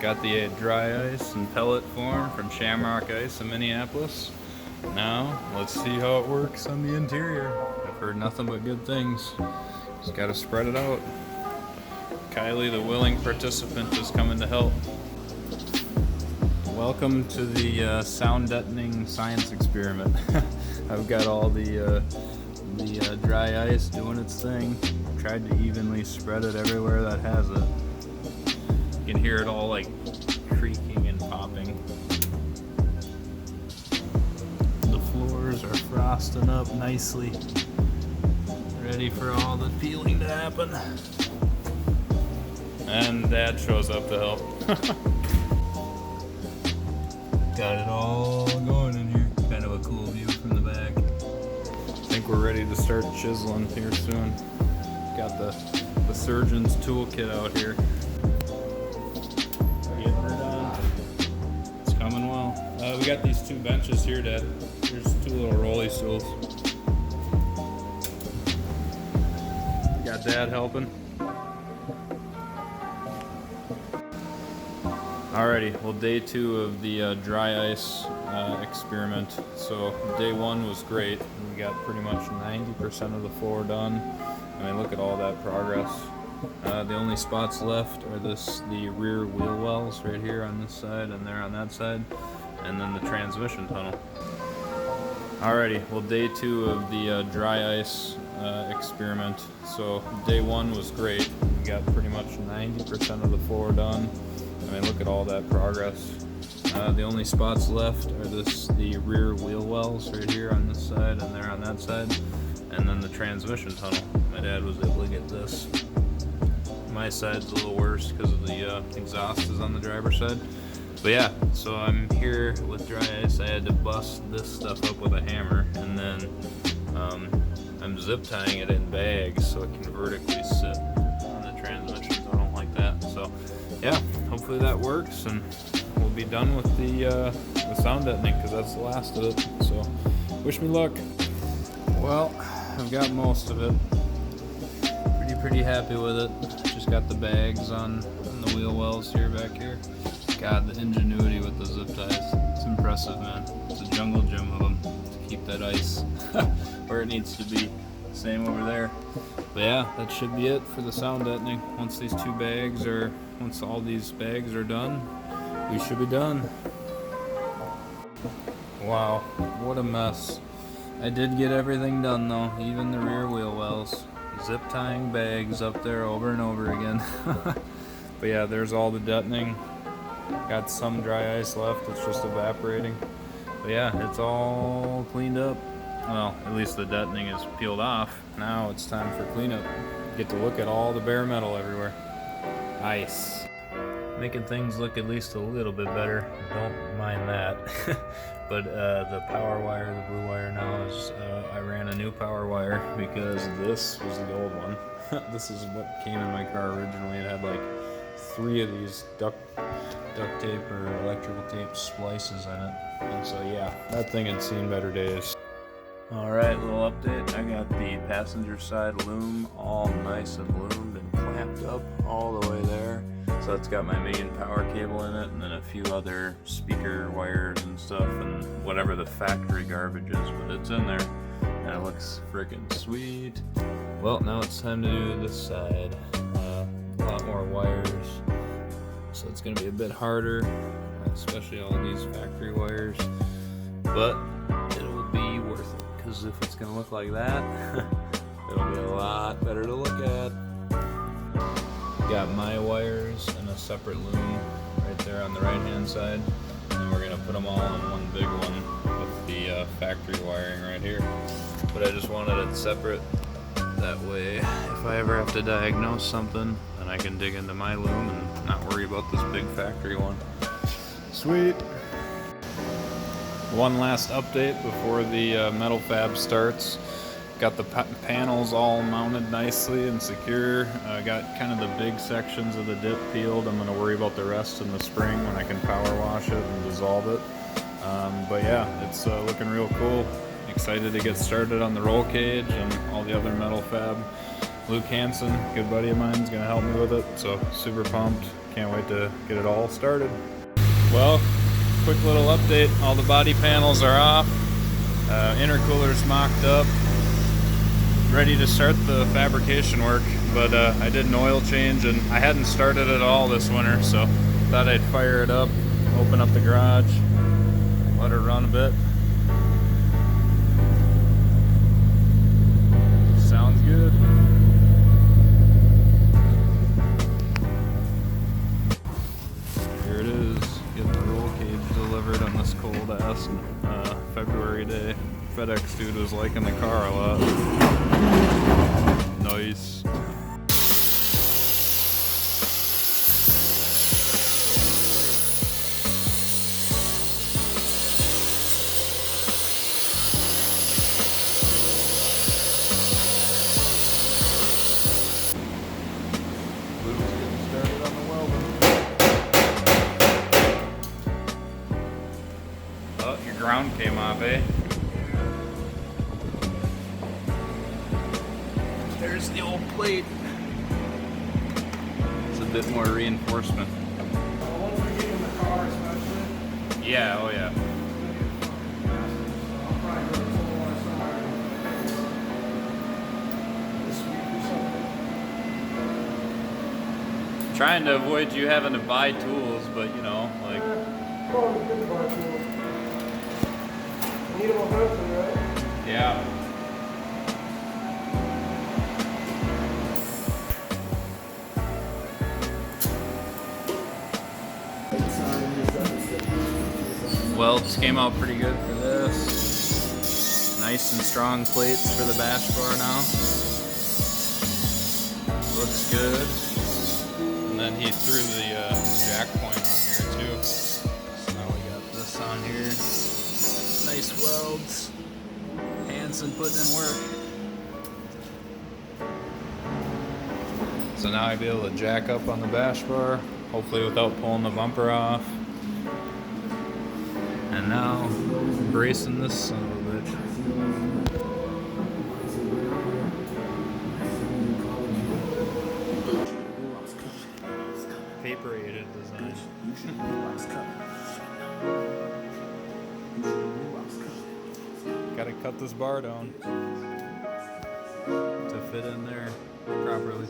Got the dry ice in pellet form from Shamrock Ice in Minneapolis. Now, let's see how it works on the interior. I've heard nothing but good things. Just gotta spread it out. Kylie, the willing participant, is coming to help. Welcome to the sound deadening science experiment. I've got all the dry ice doing its thing. Tried to evenly spread it everywhere that has it. You can hear it all like creaking and popping. The floors are frosting up nicely, ready for all the peeling to happen. And Dad shows up to help. Got it all going in here. Kind of a cool view from the back. I think we're ready to start chiseling here soon. Got the surgeon's toolkit out here. Getting her done. It's coming well. We got these two benches here, Dad. There's two little rolly stools. Got Dad helping. Alrighty, well, day 2 of the dry ice experiment. So day 1 was great. We got pretty much 90% of the floor done. I mean, look at all that progress. The only spots left are the rear wheel wells right here on this side and there on that side, and then the transmission tunnel. Alrighty, well, day 2 of the dry ice experiment. So day 1 was great. We got pretty much 90% of the floor done. I mean, look at all that progress. The only spots left are the rear wheel wells right here on this side and there on that side, and then the transmission tunnel. My dad was able to get this. My side's a little worse because of the exhaust is on the driver's side. But yeah, so I'm here with dry ice. I had to bust this stuff up with a hammer, and then I'm zip tying it in bags so it can vertically sit on the transmission tunnel like that. So yeah, hopefully that works, and we'll be done with the sound deadening, because that's the last of it. So wish me luck. Well, I've got most of it. Pretty happy with it. Just got the bags on the wheel wells here back here. God, the ingenuity with the zip ties. It's impressive, man. It's a jungle gym of them to keep that ice where it needs to be. Same over there. But yeah, that should be it for the sound deadening. Once all these bags are done, we should be done. Wow, what a mess. I did get everything done though, even the rear wheel wells. Zip tying bags up there over and over again. But yeah, there's all the deadening. Got some dry ice left, it's just evaporating. But yeah, it's all cleaned up. Well, at least the deadening is peeled off. Now it's time for cleanup. Get to look at all the bare metal everywhere. Nice. Making things look at least a little bit better. Don't mind that. But the power wire, the blue wire now is, I ran a new power wire because this was the old one. This is what came in my car originally. It had like 3 of these duct tape or electrical tape splices in it. And so yeah, that thing had seen better days. Alright, little update. I got the passenger side loom all nice and loomed and clamped up all the way there. So it's got my main power cable in it, and then a few other speaker wires and stuff, and whatever the factory garbage is, but it's in there, and it looks freaking sweet. Well, now it's time to do this side. A lot more wires, so it's going to be a bit harder, especially all these factory wires, but it'll be worth it, because if it's going to look like that, it'll be a lot better to look at. Got my wires in a separate loom right there on the right hand side, and we're going to put them all on one big one with the factory wiring right here. But I just wanted it separate, that way if I ever have to diagnose something, then I can dig into my loom and not worry about this big factory one. Sweet! One last update before the metal fab starts. Got the panels all mounted nicely and secure. Got kind of the big sections of the dip peeled. I'm going to worry about the rest in the spring when I can power wash it and dissolve it. But yeah, it's looking real cool. Excited to get started on the roll cage and all the other metal fab. Luke Hanson, good buddy of mine, is going to help me with it. So super pumped. can't wait to get it all started. Well, quick little update. All the body panels are off. Intercooler's mocked up. Ready to start the fabrication work. But I did an oil change and I hadn't started it all this winter, so thought I'd fire it up, open up the garage, let it run a bit. Sounds good. Here it is, getting the roll cage delivered on this cold ass February day. FedEx dude was liking the car a lot. Nice. Luke's getting started on the welding. Oh, your ground came off, eh? There's the old plate. It's a bit more reinforcement. Once we get in the car, especially. Yeah, oh yeah. I'll probably go full on somewhere this week or something. Trying to avoid you having to buy tools, but you know, like. Probably good to buy tools. Need them eventually, right? Yeah. Welds came out pretty good for this. Nice and strong plates for the bash bar now. Looks good. And then he threw the jack point on here too. So now we got this on here. Nice welds. Hanson putting in work. So now I'll be able to jack up on the bash bar, hopefully without pulling the bumper off. And now, bracing this son of a bitch. Paper-aided design. Gotta cut this bar down to fit in there properly.